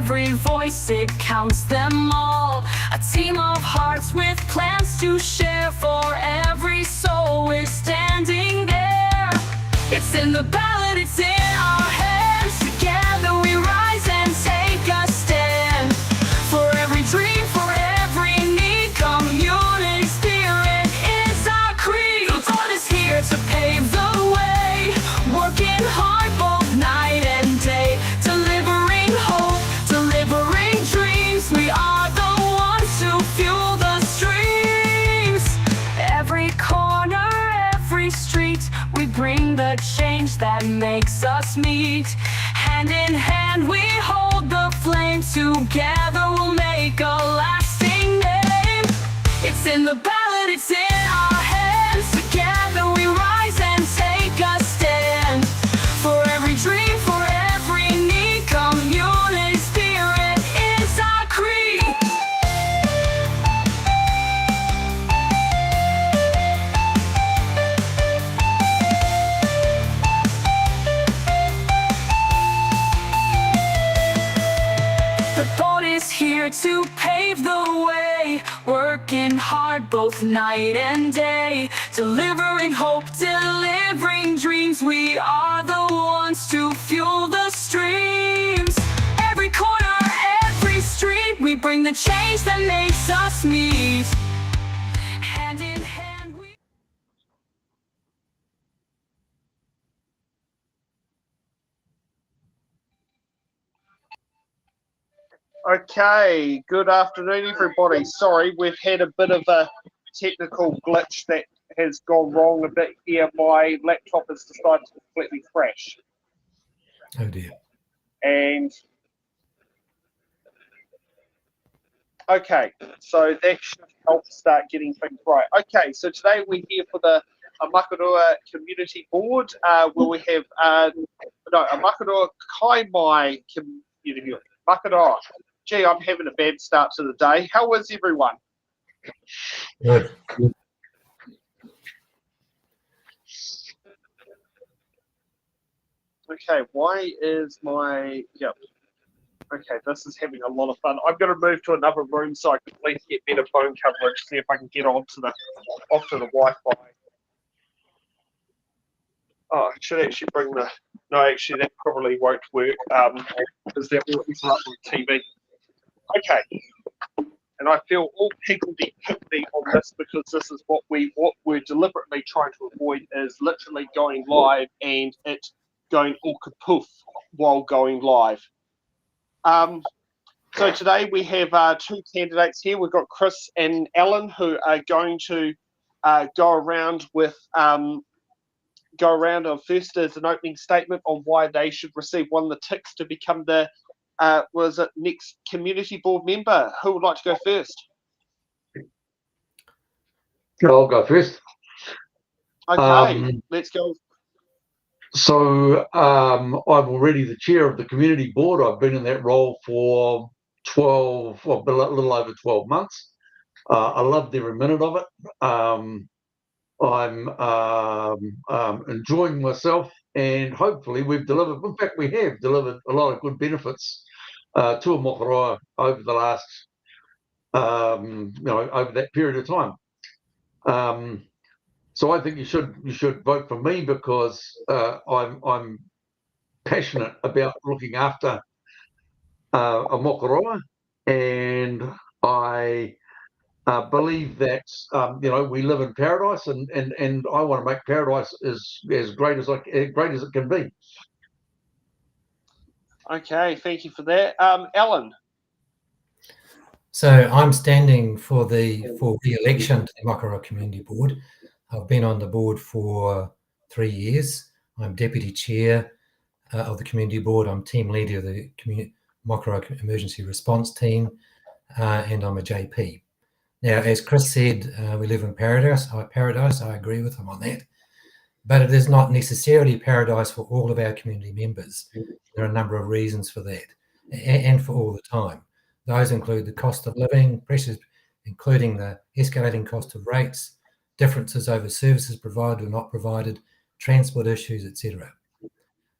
every voice, it counts them all. A team of hearts with plans to share. For every soul we're standing there. It's in the ballot, it's in our hands. Together we rise and take a stand. For every dream, for every need, community spirit is our creed. The Lord is here to pave the way, working hard both night and day, delivering hope, delivering dreams. We are the ones who fuel the streams. Every corner, every street, we bring the change that makes us meet. Hand in hand we hold the flame, together we'll make a lasting name. It's in the ballot, it's in our hands. Together we rise and take a stand. For every dream, for every need, community spirit is our creed. The thought is here to pave the way, working hard both night and day, delivering hope, delivering dreams. We are the ones to fuel the streams. Every corner, every street, we bring the change that makes us meet. Hand in hand we... Okay, good afternoon, everybody. Sorry, we've had a bit of a technical glitch that has gone wrong a bit here. My laptop has decided to completely crash. Oh dear. And okay, so that should help start getting things right. Okay, so today we're here for the Ōmokoroa Community Board, where we have Ōmokoroa Kaimai Community Board. Ōmokoroa. Gee, I'm having a bad start to the day. How is everyone? Good. Okay, why is my... Yep. Okay, this is having a lot of fun. I'm going to move to another room so I can at least get better phone coverage, see if I can get onto the Wi-Fi. Oh, I should actually bring the... No, actually, that probably won't work, because that will interrupt my TV. Okay, and I feel all higgledy-piggledy on this because this is what we're deliberately trying to avoid, is literally going live and it going all kapoof while going live. So today we have two candidates here. We've got Chris and Alan, who are going to go around first as an opening statement on why they should receive one of the ticks to become the next community board member. Who would like to go first? I'll go first. Okay, let's go. So I'm already the chair of the community board. I've been in that role for a little over 12 months. I loved every minute of it. I'm enjoying myself, and hopefully we've delivered. In fact, we have delivered a lot of good benefits to Ōmokoroa over the last, over that period of time. So I think you should vote for me because I'm passionate about looking after Ōmokoroa, and I believe that we live in paradise, and I want to make paradise as great as it can be. Okay, thank you for that, Alan. So I'm standing for re-election to the Ōmokoroa Community Board. I've been on the board for 3 years. I'm deputy chair of the community board. I'm team leader of the Ōmokoroa Emergency Response Team, and I'm a JP. Now, as Chris said, we live in paradise. I agree with him on that. But it is not necessarily paradise for all of our community members. There are a number of reasons for that, and for all the time. Those include the cost of living, pressures, including the escalating cost of rates, differences over services provided or not provided, transport issues, etc.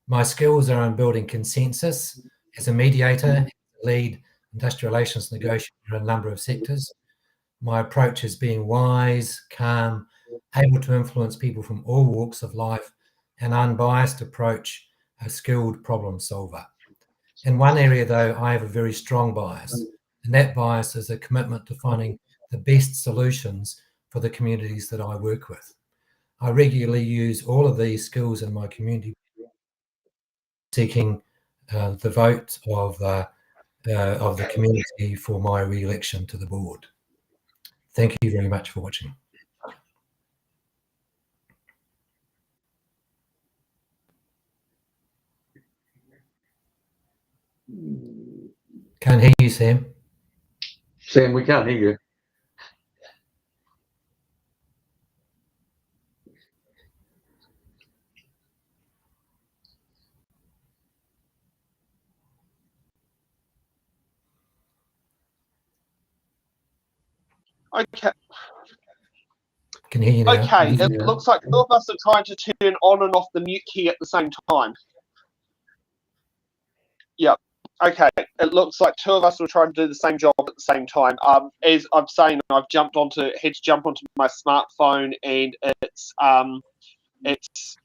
My skills are in building consensus as a mediator, as a lead industrial relations negotiator in a number of sectors. My approach has been wise, calm, able to influence people from all walks of life, an unbiased approach, a skilled problem solver. In one area, though, I have a very strong bias, and that bias is a commitment to finding the best solutions for the communities that I work with. I regularly use all of these skills in my community, seeking the vote of the community for my re-election to the board. Thank you very much for watching. Can't hear you, Sam. Sam, we can't hear you. Okay. Can hear you now. Okay, it looks like two of us are trying to turn on and off the mute key at the same time. Yep. Okay, it looks like two of us were trying to do the same job at the same time. As I'm saying, I've had to jump onto my smartphone, and it's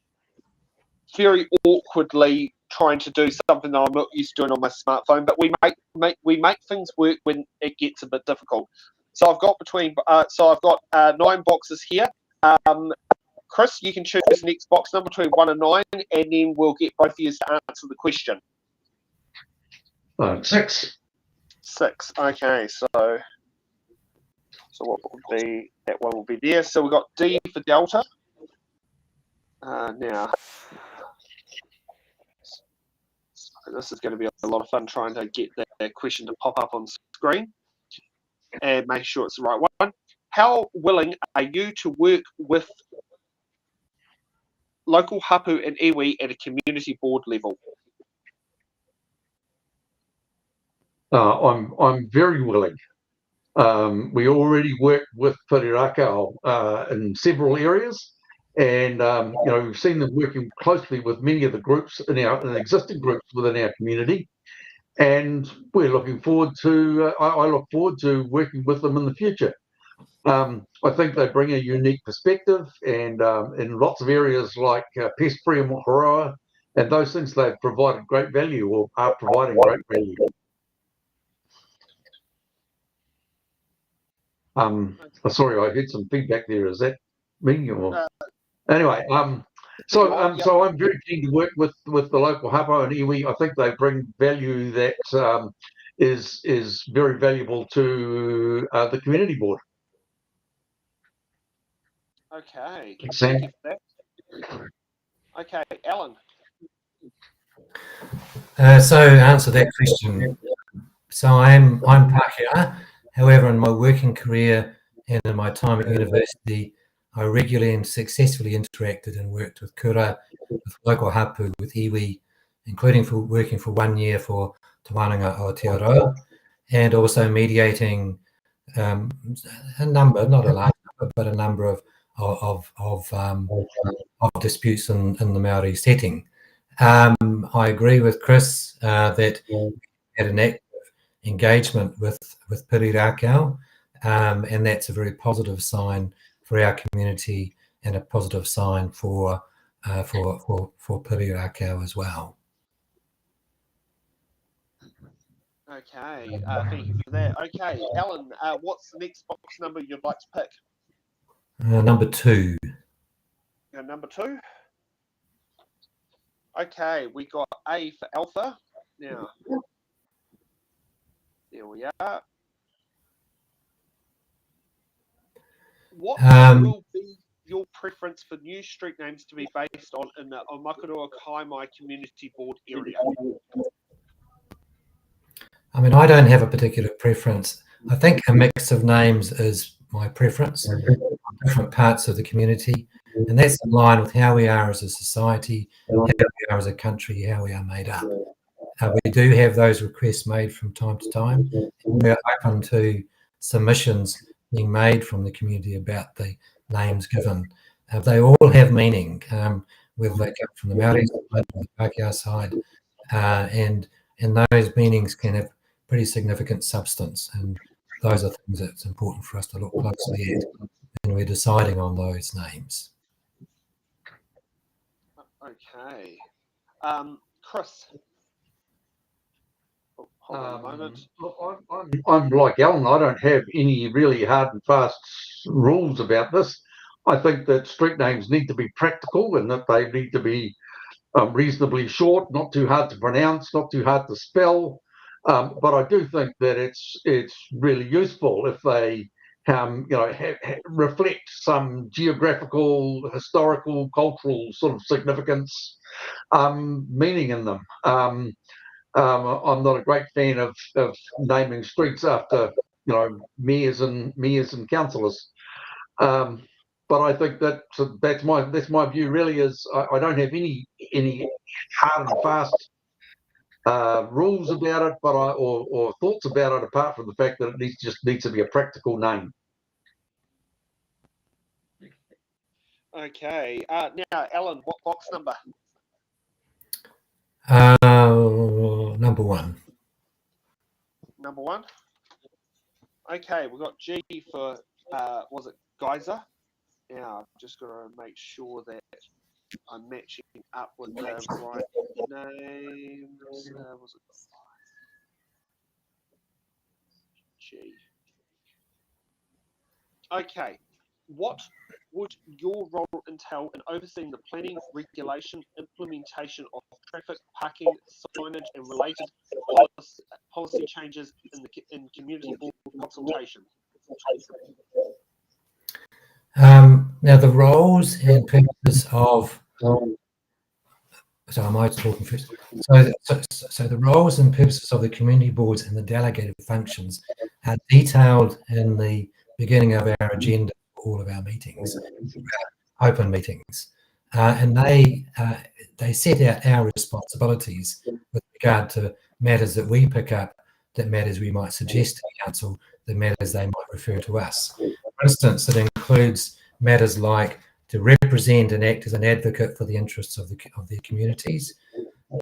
very awkwardly trying to do something that I'm not used to doing on my smartphone. But we make things work when it gets a bit difficult. So I've got 9 boxes here. Chris, you can choose the next box number between 1 and 9, and then we'll get both of you to answer the question. 6. 6. Okay, so what will be that one will be there. So we've got D for Delta. Now, this is going to be a lot of fun trying to get that question to pop up on screen and make sure it's the right one. How willing are you to work with local hapu and iwi at a community board level? I'm very willing. We already work with Pirirakau in several areas, and we've seen them working closely with many of the groups in existing groups within our community, and we're looking forward to. I look forward to working with them in the future. I think they bring a unique perspective, and in lots of areas like pest-free Ōmokoroa and those things, they've provided great value or are providing great value. Sorry, I heard some feedback there. Is that me or anyway? So I'm very keen to work with the local hapu and iwi. I think they bring value that is very valuable to the community board. Okay. Sam. Okay, Alan. So answer that question. So I'm Pākehā. However, in my working career and in my time at university, I regularly and successfully interacted and worked with kura, with local hapu, with iwi, including working for 1 year for Te Wānanga Aotearoa, and also mediating a number, not a large number, but a number of disputes in the Maori setting. I agree with Chris that we had an active engagement with Pirirakau, and that's a very positive sign for our community and a positive sign for Pirirakau as well. Okay, thank you for that. Okay, Alan, what's the next box number you'd like to pick? Number 2. Number 2. Okay, we got A for Alpha. Now, there we are. What will be your preference for new street names to be based on in the Ōmokoroa Kaimai Community Board area? I mean, I don't have a particular preference. I think a mix of names is my preference on different parts of the community, and that's in line with how we are as a society, how we are as a country, how we are made up. We do have those requests made from time to time. We're open to submissions being made from the community about the names given. They all have meaning, whether they come from the Maori side or the Pākehā side, and those meanings can have pretty significant substance, and those are things that's important for us to look closely at when we're deciding on those names. Okay. Chris. Oh, hold on a moment. Look, I'm like Alan. I don't have any really hard and fast rules about this. I think that street names need to be practical and that they need to be reasonably short, not too hard to pronounce, not too hard to spell. But I do think that it's really useful if they reflect some geographical, historical, cultural sort of significance, meaning in them. I'm not a great fan of naming streets after mayors and councillors. But I think that's my view. Really, is I don't have any hard and fast rules about it, but or thoughts about it apart from the fact that it just needs to be a practical name. Okay. Now, Alan, what box number? Number 1. Number 1. Okay, we've got G for was it Geyser? Now, I'm just going to make sure that I'm matching up with the right names. Was it G? Okay. What would your role entail in overseeing the planning, regulation, implementation of traffic, parking, signage, and related policy changes in community board consultation? Now, the roles and purposes of so am I talking first? So the roles and purposes of the community boards and the delegated functions are detailed in the beginning of our agenda for all of our meetings, open meetings, and they set out our responsibilities with regard to matters that we pick up, that matters we might suggest to the council, the matters they might refer to us. For instance, it includes matters like to represent and act as an advocate for the interests of their communities.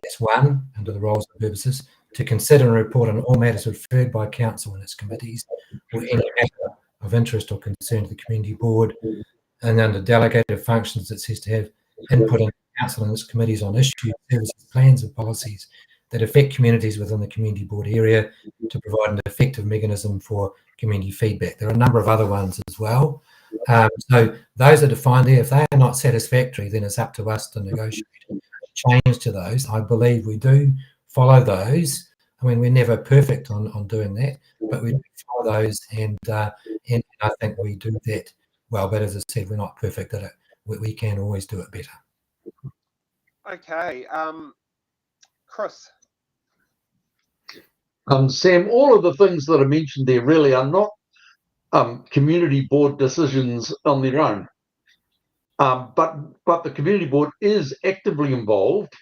That's one, under the roles and purposes. To consider and report on all matters referred by council and its committees, or any matter of interest or concern to the community board. And under delegated functions, it says to have input in council and its committees on issues, services, plans and policies that affect communities within the community board area, to provide an effective mechanism for community feedback. There are a number of other ones as well. So those are defined there. If they are not satisfactory, then it's up to us to negotiate change to those. I believe we do follow those. I mean, we're never perfect on doing that, but we do follow those, and I think we do that well. But as I said, we're not perfect at it. We can always do it better. Okay, Chris. Sam, all of the things that are mentioned there really are not community board decisions on their own. But the community board is actively involved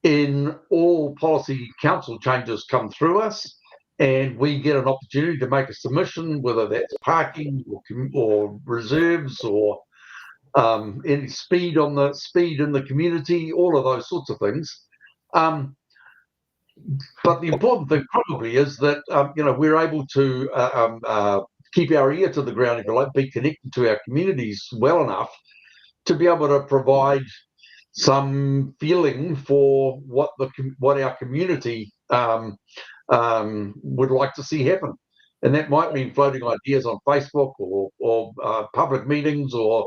in all policy council changes come through us, and we get an opportunity to make a submission, whether that's parking or reserves or any speed in the community, all of those sorts of things. But the important thing probably is that we're able to keep our ear to the ground, if you like, be connected to our communities well enough to be able to provide some feeling for what our community would like to see happen. And that might mean floating ideas on Facebook or public meetings, or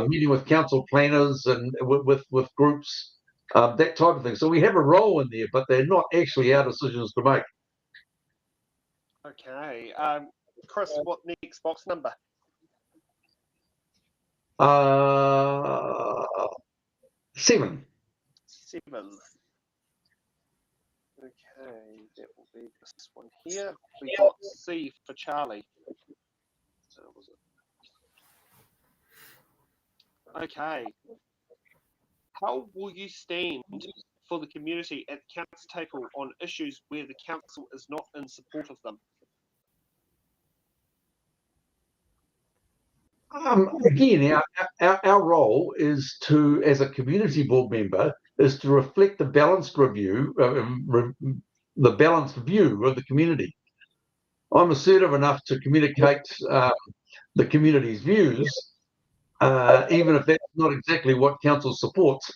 meeting with council planners and with groups, that type of thing. So we have a role in there, but they're not actually our decisions to make. Okay, Chris, what next box number? 7. 7. Okay, that will be this one here. We got C for Charlie. Was it? Okay. How will you stand for the community at the council table on issues where the council is not in support of them? Again, our role is to, as a community board member, is to reflect the balanced review, the balanced view of the community. I'm assertive enough to communicate the community's views, even if that's not exactly what council supports.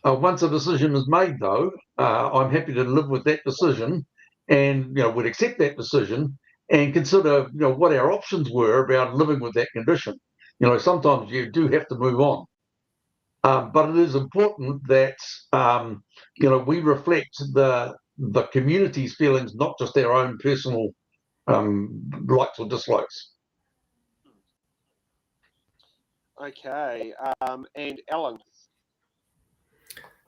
Once a decision is made, though, I'm happy to live with that decision, and would accept that decision and consider what our options were about living with that condition. Sometimes you do have to move on, but it is important that we reflect the community's feelings, not just our own personal likes or dislikes. Okay, and Alan.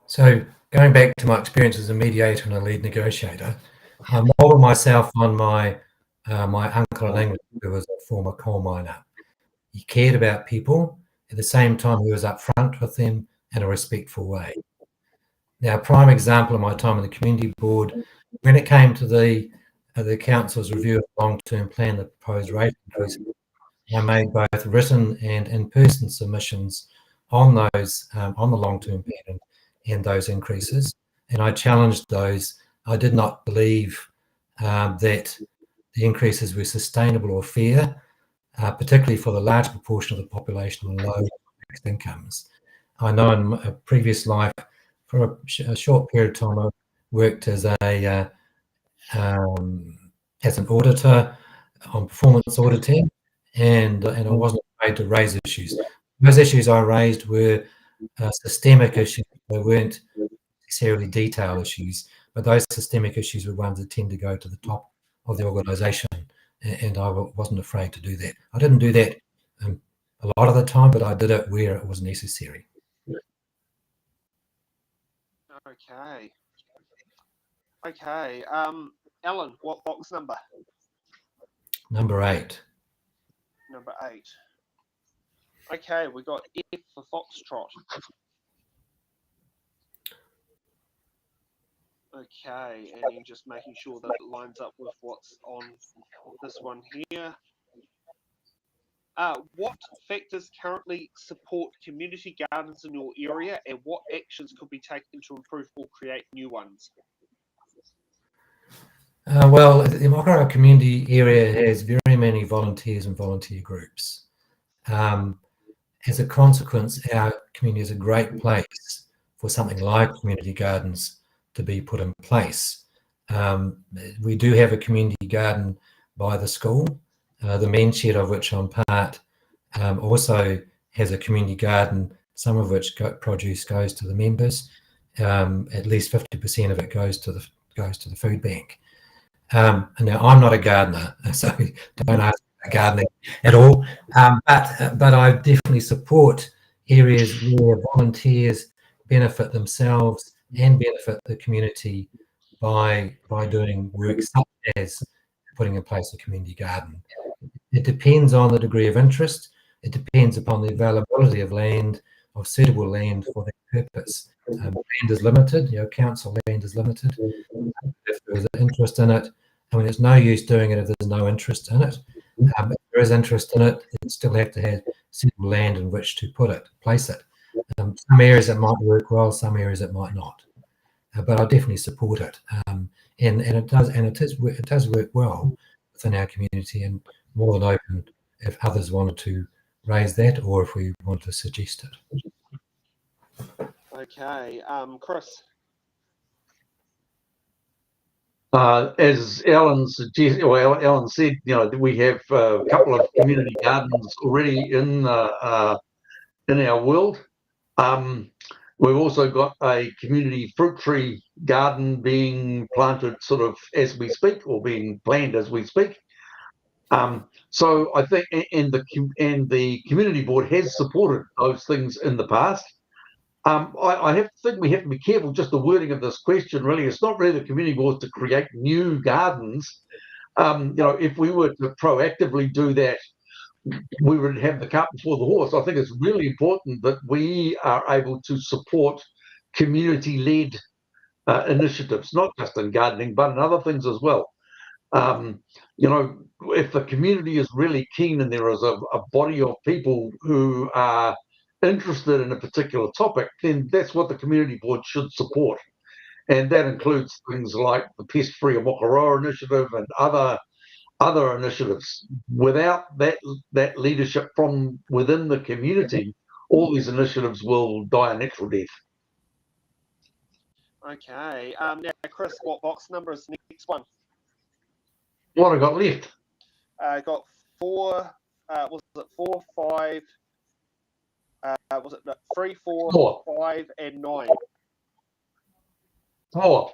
So going back to my experience as a mediator and a lead negotiator, I modelled myself on my uncle in England, who was a former coal miner. He cared about people. At the same time, he was upfront with them in a respectful way. Now, a prime example of my time in the community board, when it came to the council's review of the long-term plan, the proposed rate increase, I made both written and in-person submissions on those on the long-term plan and those increases, and I challenged those. I did not believe that the increases were sustainable or fair, particularly for the large proportion of the population on low incomes. I know in a previous life, for a short period of time, I worked as an auditor on performance auditing, and I wasn't afraid to raise issues. Those issues I raised were systemic issues. They weren't necessarily detail issues, but those systemic issues were ones that tend to go to the top of the organisation, and I wasn't afraid to do that. I didn't do that a lot of the time, but I did it where it was necessary. Okay. Okay. Alan, what box number? Number 8. Number 8. Okay, we got F for Foxtrot. Okay, and then just making sure that it lines up with what's on this one here. What factors currently support community gardens in your area, and what actions could be taken to improve or create new ones? Well, the Ōmokoroa community area has very many volunteers and volunteer groups. As a consequence, our community is a great place for something like community gardens to be put in place. We do have a community garden by the school. The men's shed, of which I'm part, also has a community garden, some of which produce goes to the members. At least 50% of it goes to the food bank. And now I'm not a gardener, so don't ask about gardening at all. But I definitely support areas where volunteers benefit themselves and benefit the community by doing work such as putting in place a community garden. It depends on the degree of interest. It depends upon the availability of land, of suitable land for that purpose. Land is limited, council land is limited. If there is interest in it, I mean, it's no use doing it if there's no interest in it. If there is interest in it, you still have to have suitable land in which to place it. Some areas it might work well, some areas it might not. But I definitely support it, and it does work well within our community, and more than open if others wanted to raise that or if we wanted to suggest it. Okay, Chris. As Alan suggested, or Alan said, we have a couple of community gardens already in our world. We've also got a community fruit tree garden being planted sort of as we speak, or being planned as we speak. So I think, and the community board has supported those things in the past. I think we have to be careful, just the wording of this question, really. It's not really the community board to create new gardens. If we were to proactively do that, we would have the cart before the horse. I think it's really important that we are able to support community-led initiatives, not just in gardening, but in other things as well. If the community is really keen and there is a body of people who are interested in a particular topic, then that's what the community board should support. and that includes things like the Pest-Free Ōmokoroa initiative and other initiatives. Without that leadership from within the community, all these initiatives will die a natural death. Okay. Now, Chris, what box number is the next one? What I got left? Got 4. Was it 4, 5? Was it 3, 4, 5, and 9? 4.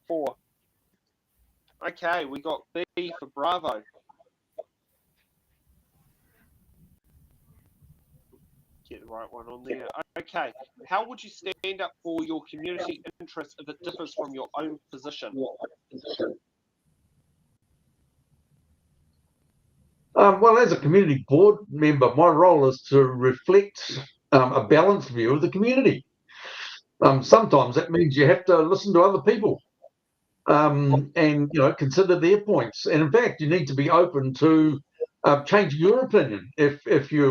4. Okay, we got B for Bravo. Get the right one on there. Okay, how would you stand up for your community interest if it differs from your own position? Well, as a community board member, my role is to reflect a balanced view of the community. Sometimes that means you have to listen to other people and consider their points. And in fact, you need to be open to changing your opinion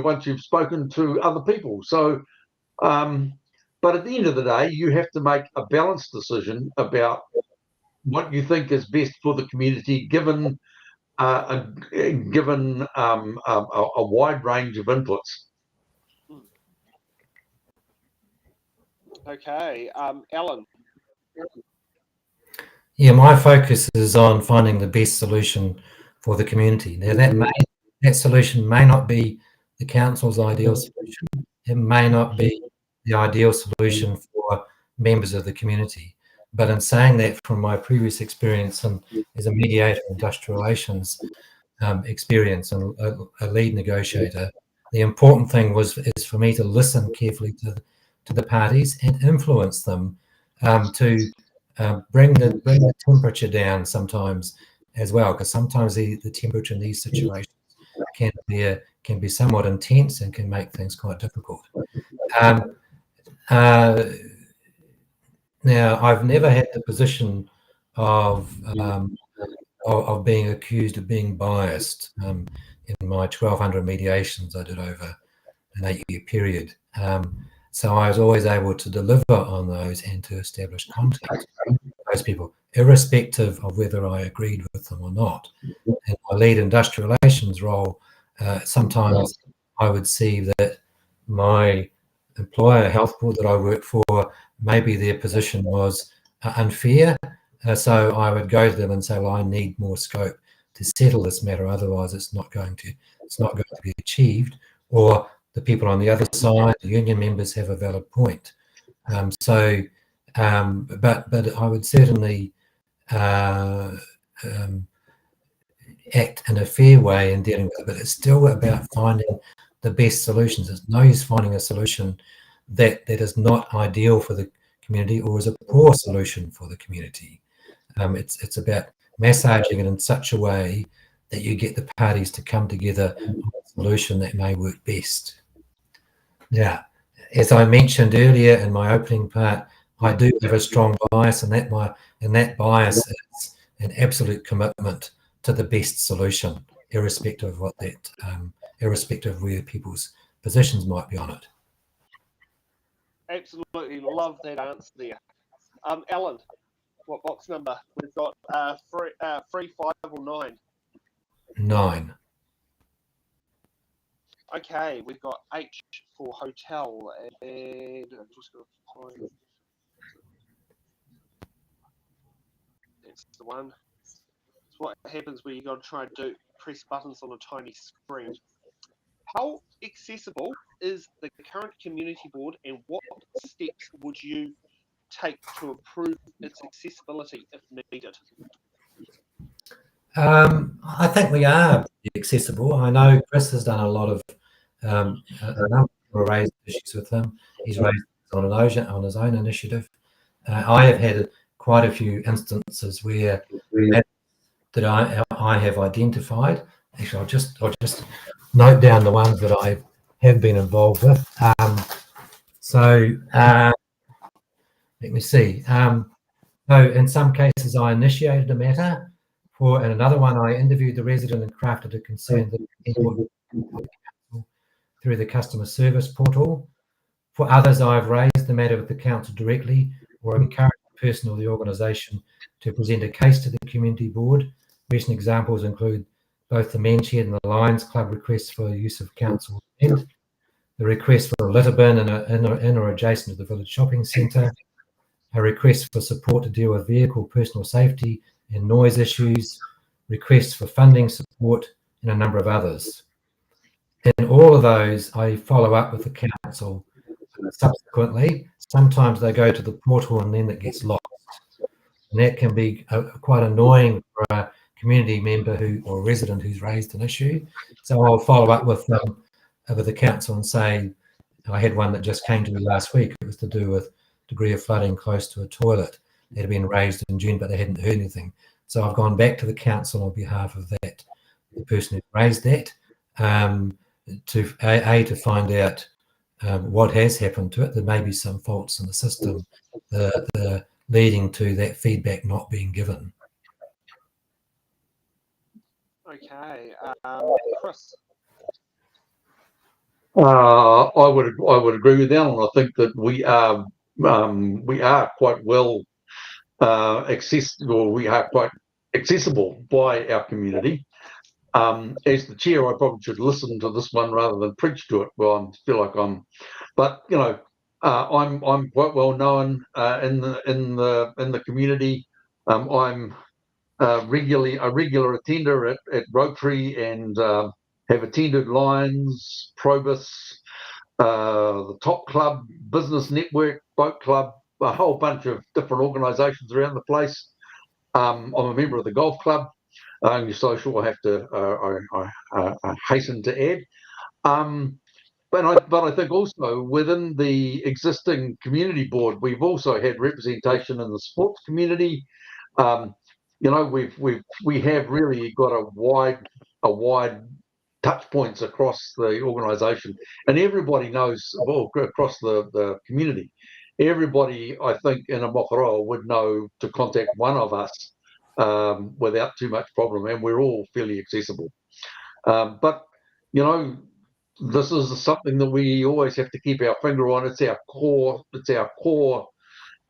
once you've spoken to other people. So, but at the end of the day, you have to make a balanced decision about what you think is best for the community, given a wide range of inputs. Okay, Alan. Yeah, my focus is on finding the best solution for the community. Now, that solution may not be the council's ideal solution. It may not be the ideal solution for members of the community. But in saying that, from my previous experience and as a mediator, industrial relations experience, and a lead negotiator, the important thing is for me to listen carefully to the parties and influence them to bring the temperature down sometimes as well, because sometimes the temperature in these situations can be somewhat intense and can make things quite difficult. Now, I've never had the position of being accused of being biased in my 1,200 mediations I did over an 8-year period. So I was always able to deliver on those and to establish contact with those people, irrespective of whether I agreed with them or not. In my lead industrial relations role, sometimes I would see that my employer health board that I work for, maybe their position was unfair. So I would go to them and say, well, I need more scope to settle this matter, otherwise it's not going to be achieved. Or the people on the other side, the union members, have a valid point. But I would certainly act in a fair way in dealing with it. But it's still about finding the best solutions. It's no use finding a solution that is not ideal for the community or is a poor solution for the community. It's about massaging it in such a way that you get the parties to come together on a solution that may work best. Yeah, as I mentioned earlier in my opening part, I do have a strong bias, and that bias is an absolute commitment to the best solution, irrespective of irrespective of where people's positions might be on it. Absolutely love that answer there. Alan, what box number? We've got 3, 5, or 9. 9. Okay, we've got H for hotel, and I'm just going to find. That's the one. It's what happens when you got to try and press buttons on a tiny screen. How accessible is the current community board, and what steps would you take to improve its accessibility if needed? I think we are accessible. I know Chris has done a lot of a number of raised issues with him. He's raised on his own initiative. I have had quite a few instances where that I have identified. Actually, I'll just note down the ones that I have been involved with. Let me see. So in some cases, I initiated a matter. In another one, I interviewed the resident and crafted a concern through the customer service portal. For others, I've raised the matter with the council directly or encouraged the person or the organisation to present a case to the community board. Recent examples include both the Men's Shed and the Lions Club requests for use of council land, the request for a litter bin in or adjacent to the village shopping centre, a request for support to deal with vehicle personal safety and noise issues, requests for funding support, and a number of others. In all of those, I follow up with the council subsequently. Sometimes they go to the portal and then it gets lost. And that can be quite annoying for a community member or resident who's raised an issue. So I'll follow up with the council and say, I had one that just came to me last week. It was to do with degree of flooding close to a toilet. It had been raised in June, but they hadn't heard anything. So I've gone back to the council on behalf of the person who raised that, to find out what has happened to it. There may be some faults in the system leading to that feedback not being given. Okay, Chris. I would agree with Alan. I think that we are quite well accessible. We are quite accessible by our community. As the chair, I probably should listen to this one rather than preach to it. Well, I feel like but you know, I'm quite well known in the community. I'm a regular attender at Rotary and have attended Lions, Probus, the Top Club, Business Network, Boat Club, a whole bunch of different organisations around the place. I'm a member of the Golf Club. Only social, I have to I hasten to add. But I think also within the existing community board, we've also had representation in the sports community. You know, we have really got a wide touch points across the organisation, and everybody knows, well, across the community. Everybody, I think, in Ōmokoroa would know to contact one of us without too much problem, and we're all fairly accessible. But you know, this is something that we always have to keep our finger on. It's our core. It's our core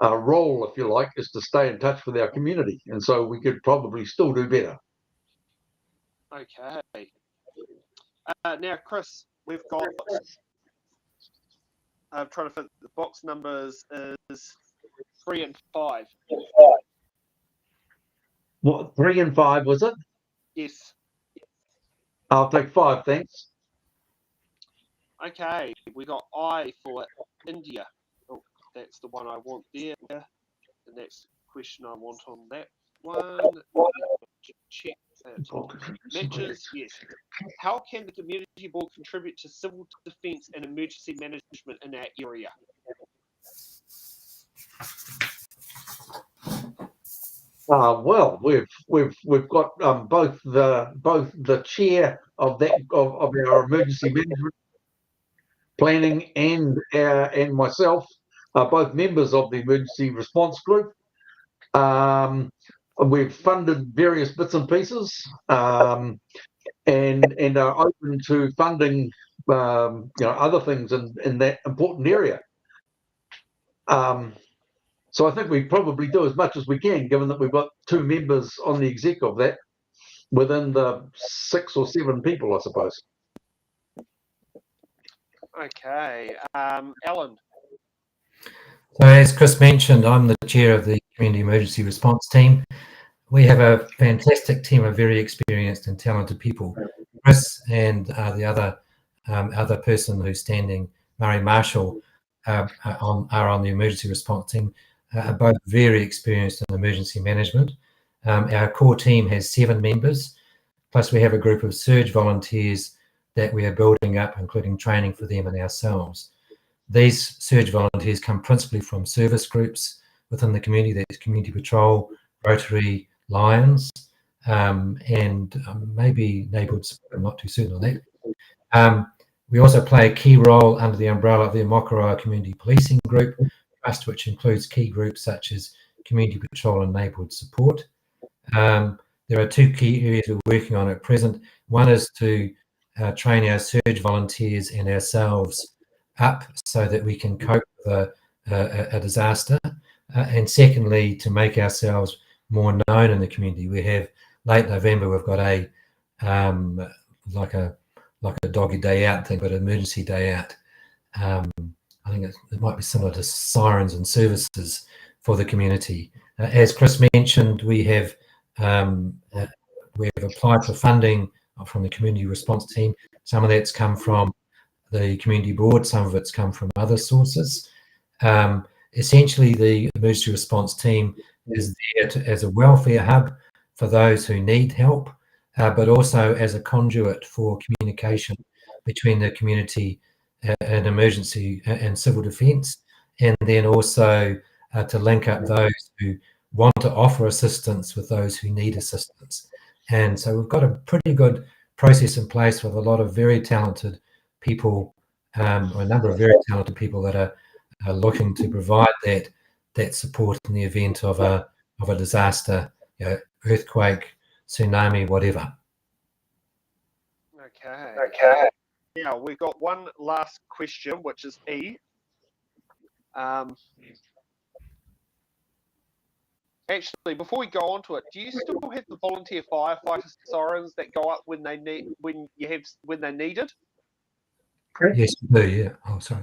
role, if you like, is to stay in touch with our community, and so we could probably still do better. Okay. Now, Chris, we've got. I'm trying to fit the box numbers is 3 and 5. What, 3 and 5 was it? Yes. I'll take 5, thanks. Okay, we got I for India. Oh, that's the one I want there. The next question I want on that one. Check that. Matches, yes. How can the community board contribute to civil defence and emergency management in our area? Well, we've got both the chair of our emergency management planning and myself are both members of the emergency response group. We've funded various bits and pieces and are open to funding you know, other things in that important area. So I think we probably do as much as we can, given that we've got 2 members on the exec of that within the 6 or 7 people, I suppose. Okay, Alan. So as Chris mentioned, I'm the chair of the Community Emergency Response Team. We have a fantastic team of very experienced and talented people. Chris and the other person who's standing, Murray Marshall, are on the emergency response team, are both very experienced in emergency management. Our core team has 7 members, plus we have a group of surge volunteers that we are building up, including training for them and ourselves. These surge volunteers come principally from service groups within the community. That's Community Patrol, Rotary, Lions, and maybe neighbourhood support. I'm not too certain on that. We also play a key role under the umbrella of the Ōmokoroa Community Policing Group Trust, which includes key groups such as Community Patrol and Neighbourhood Support. There are 2 key areas we're working on at present. One is to train our surge volunteers and ourselves up so that we can cope with a disaster. and secondly, to make ourselves more known in the community. We have late November, we've got a like a doggy day out thing, but an emergency day out. I think it might be similar to sirens and services for the community. As Chris mentioned, we have applied for funding from the community response team. Some of that's come from the community board, some of it's come from other sources. Essentially, the emergency response team is there as a welfare hub for those who need help, but also as a conduit for communication between the community and emergency and civil defence, and then also to link up those who want to offer assistance with those who need assistance. And so we've got a pretty good process in place with a lot of very talented people, or a number of very talented people that are looking to provide that support in the event of a disaster, earthquake, tsunami, whatever. Okay. Now we've got one last question, which is E. Actually, before we go on to it, do you still have the volunteer firefighter sirens that go up when they need they're needed? Yes, we do. Yeah. Oh, sorry.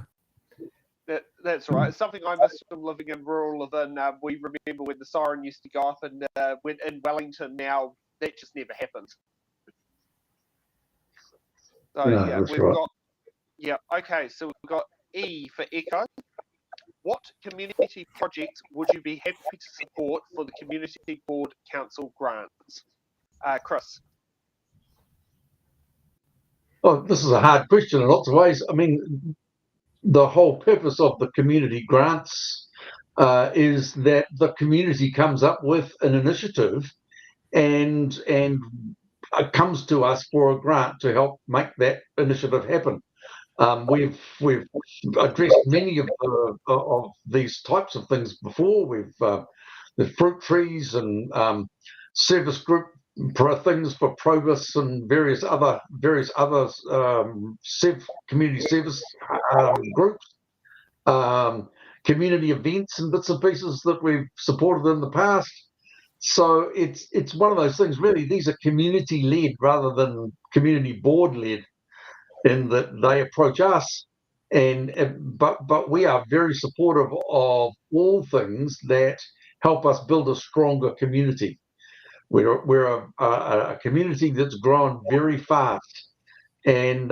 That's right. It's something I miss from living in rural Levin. We remember when the siren used to go up, and when in Wellington now that just never happens. So Yeah, we've right. got okay. So we've got E for Echo. What community projects would you be happy to support for the Community Board Council grants? Chris. Well, this is a hard question in lots of ways. I mean, the whole purpose of the community grants is that the community comes up with an initiative and comes to us for a grant to help make that initiative happen. We've addressed many of these types of things before. We've the fruit trees and service group things for Probus and various other community service groups, community events and bits and pieces that we've supported in the past. So it's one of those things. Really, these are community led rather than community board led, in that they approach us, but we are very supportive of all things that help us build a stronger community. We're a community that's grown very fast, and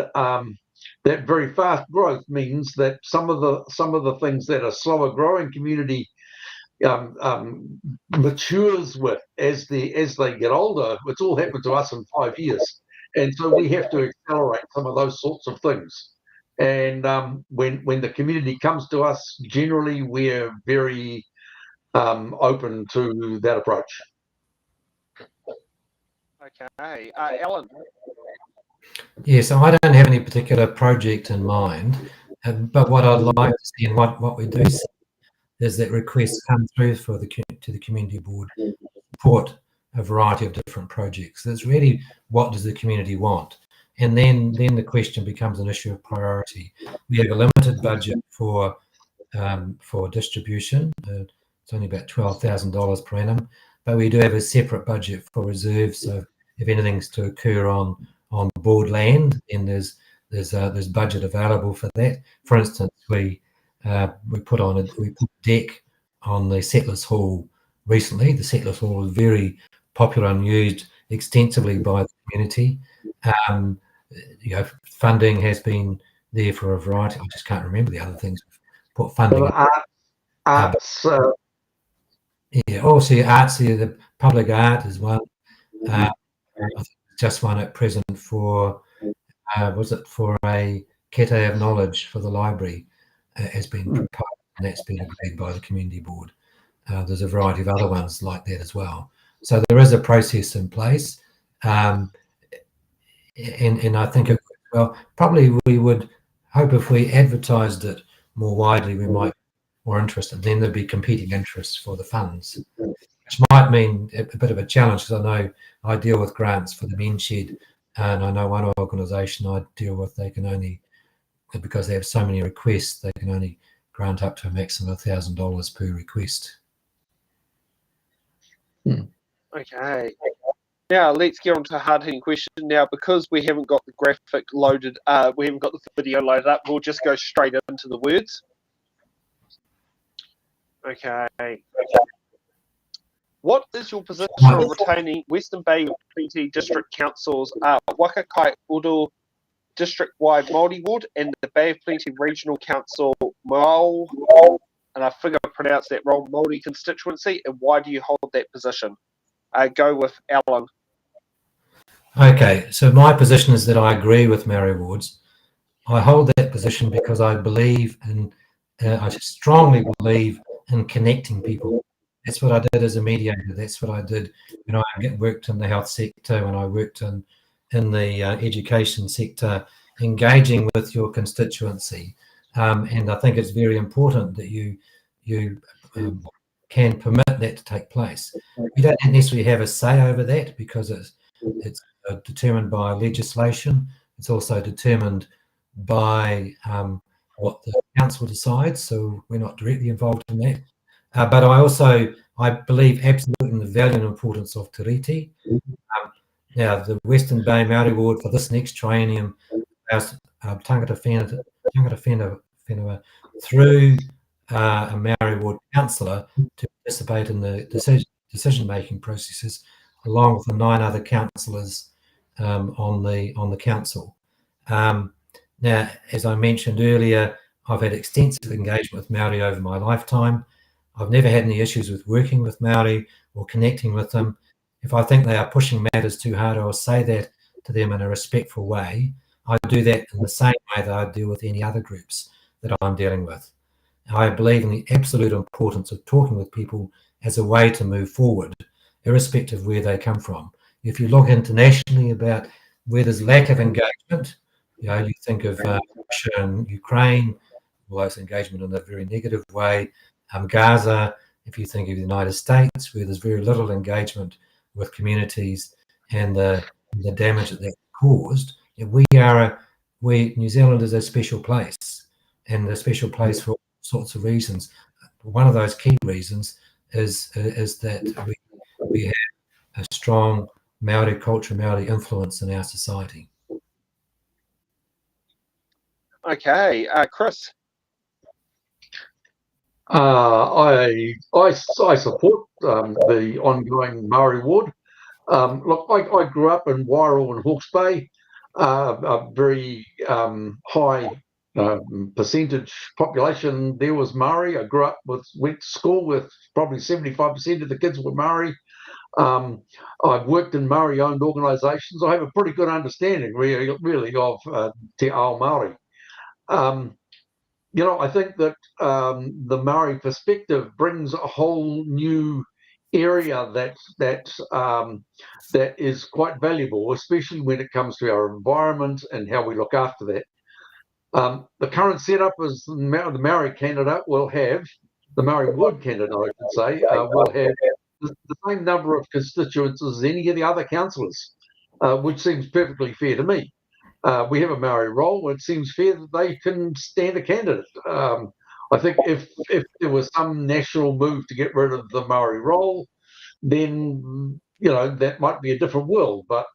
that very fast growth means that some of the things that a slower growing community matures with as they get older. It's all happened to us in 5 years, and so we have to accelerate some of those sorts of things. And when the community comes to us, generally we're very open to that approach. Okay, Alan. Yeah, so I don't have any particular project in mind, but what I'd like to see and what we do see is that requests come through to the community board support a variety of different projects. It's really, what does the community want? And then the question becomes an issue of priority. We have a limited budget for distribution. It's only about $12,000 per annum, but we do have a separate budget for reserves. So if anything's to occur on board land, then there's budget available for that. For instance, we put a deck on the Settlers Hall recently. The Settlers Hall was very popular and used extensively by the community. Funding has been there for a variety. I just can't remember the other things. Put funding. Arts. Also arts. The public art as well. I think just one at present for was it for a Kete of Knowledge for the library has been proposed, and that's been agreed by the community board. There's a variety of other ones like that as well. So there is a process in place, and I think probably we would hope if we advertised it more widely, we might be more interested. Then there'd be competing interests for the funds, which might mean a bit of a challenge, because I know I deal with grants for the men's shed, and I know one organisation I deal with, they can only, because they have so many requests, they can only grant up to a maximum of $1,000 per request. Okay. Now let's get on to a hard-hitting question. Now, because we haven't got the graphic loaded, we haven't got the video loaded up, we'll just go straight into the words. Okay. What is your position on retaining Western Bay Treaty District Council's Waka Kaimai district-wide Māori ward and the Bay of Plenty Regional Council Mau, and I think I pronounced that wrong, Māori constituency, and why do you hold that position? Go with Alan. Okay, so my position is that I agree with Maori wards. I hold that position because I believe in, I strongly believe in connecting people. That's what I did as a mediator. That's what I did when I worked in the health sector, when I worked in the education sector, engaging with your constituency. And I think it's very important that you can permit that to take place. You don't necessarily have a say over that because it's determined by legislation. It's also determined by what the council decides, so we're not directly involved in that. But I believe absolutely in the value and importance of Te Riti. Now, the Western Bay Māori Ward for this next triennium allows tangata whenua through a Māori Ward councillor to participate in the decision-making processes, along with the 9 other councillors on the council. Now, as I mentioned earlier, I've had extensive engagement with Māori over my lifetime. I've never had any issues with working with Māori or connecting with them. If I think they are pushing matters too hard, I'll say that to them in a respectful way. I do that in the same way that I deal with any other groups that I'm dealing with. I believe in the absolute importance of talking with people as a way to move forward, irrespective of where they come from. If you look internationally about where there's lack of engagement, you think of Russia and Ukraine, well, it's engagement in a very negative way. Gaza, if you think of the United States, where there's very little engagement with communities and the damage that caused, New Zealand is a special place, and a special place for all sorts of reasons. One of those key reasons is that we have a strong Māori culture, Māori influence in our society. Okay, Chris. I support the ongoing Māori Ward. Look, I grew up in Wairoa and Hawke's Bay, a very high percentage population there was Māori. I went to school with probably 75% of the kids were Māori. I've worked in Māori-owned organisations. I have a pretty good understanding, really, of Te Ao Māori. I think that the Māori perspective brings a whole new area that is quite valuable, especially when it comes to our environment and how we look after that. The current setup is the Māori candidate will have, the Māori Ward candidate, I should say, will have the same number of constituents as any of the other councillors, which seems perfectly fair to me. We have a Māori role. It seems fair that they can stand a candidate. I think if there was some national move to get rid of the Māori role, then that might be a different world. But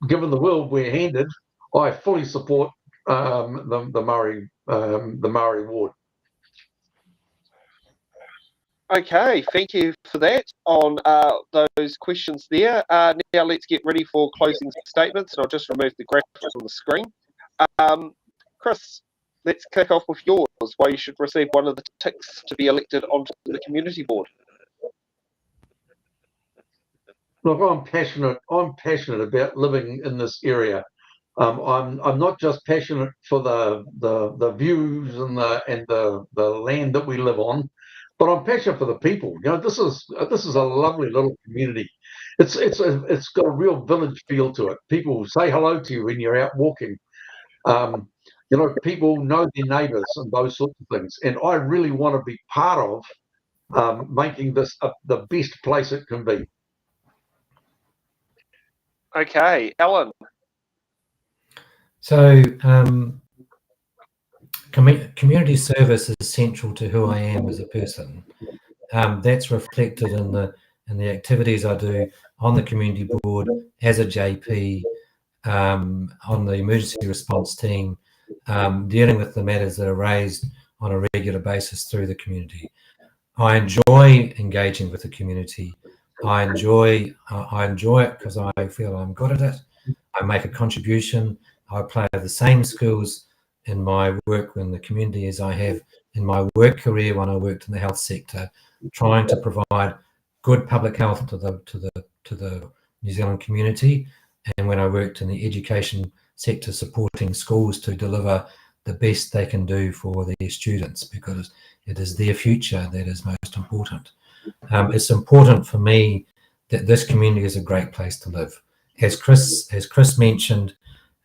given the world we're handed, I fully support the Māori Ward. Okay, thank you for that on those questions there. Now let's get ready for closing statements. And I'll just remove the graphics on the screen. Chris, let's kick off with yours, why you should receive one of the ticks to be elected onto the community board. Look, I'm passionate about living in this area. I'm not just passionate for the views and the land that we live on, but I'm passionate for the people. This is a lovely little community. It's got a real village feel to it. People say hello to you when you're out walking. People know their neighbours and those sorts of things. And I really want to be part of making this the best place it can be. Okay, Alan. So community service is central to who I am as a person. That's reflected in and the activities I do on the community board as a JP, on the emergency response team, dealing with the matters that are raised on a regular basis through the community. I enjoy engaging with the community. I enjoy it because I feel I'm good at it. I make a contribution. I apply the same skills in my work in the community as I have in my work career when I worked in the health sector, trying to provide good public health to the New Zealand community, and when I worked in the education sector, supporting schools to deliver the best they can do for their students, because it is their future that is most important. It's important for me that this community is a great place to live. As Chris mentioned,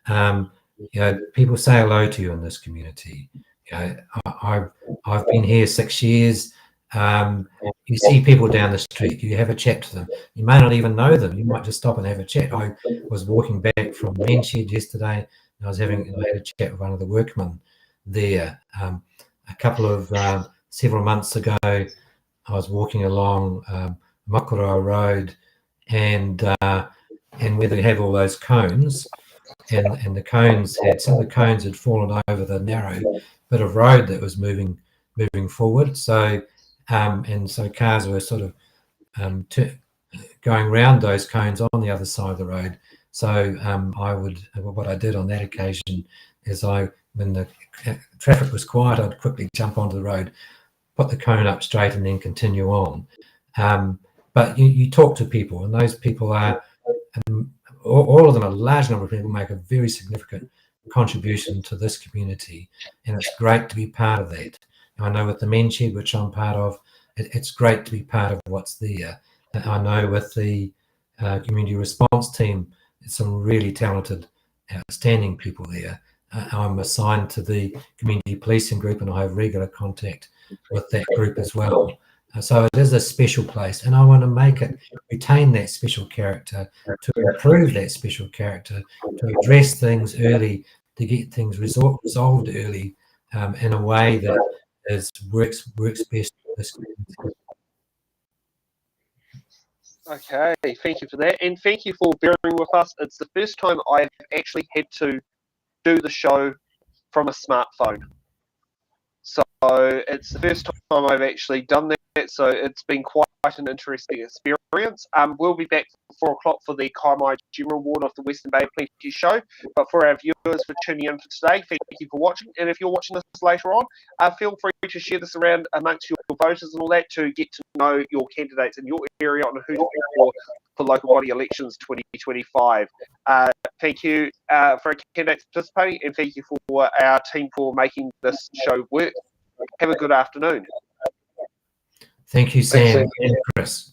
you know, people say hello to you in this community. You know, I've been here 6 years. You see people down the street, you have a chat to them. You may not even know them. You might just stop and have a chat. I was walking back from Manshed yesterday, and I had a chat with one of the workmen there. A couple of several months ago, I was walking along Ōmokoroa Road, and where they have all those cones, and the cones some of the cones had fallen over the narrow bit of road that was moving forward. So and so cars were sort of going around those cones on the other side of the road. So what I did on that occasion is when the traffic was quiet, I'd quickly jump onto the road, put the cone up straight, and then continue on. But you talk to people, and those people are, all of them, a large number of people make a very significant contribution to this community, and it's great to be part of that. I know with the Manshed, which I'm part of, it's great to be part of what's there. I know with the community response team, it's some really talented, outstanding people there. I'm assigned to the community policing group, and I have regular contact with that group as well. So it is a special place, and I want to retain that special character, to improve that special character, to address things early, to get things resolved early, in a way that works best for this community. Okay, thank you for that, and thank you for bearing with us. It's the first time I've actually had to do the show from a smartphone. So it's the first time I've actually done that, so it's been quite an interesting experience. We'll be back at 4 o'clock for the Kaimai General Ward of the Western Bay Plenty show. But for our viewers for tuning in for today, thank you for watching. And if you're watching this later on, feel free to share this around amongst your voters and all that, to get to know your candidates in your area on who to vote for local body elections 2025. Thank you for our candidates participating, and thank you for our team for making this show work. Have a good afternoon. Thank you, Sam and Chris.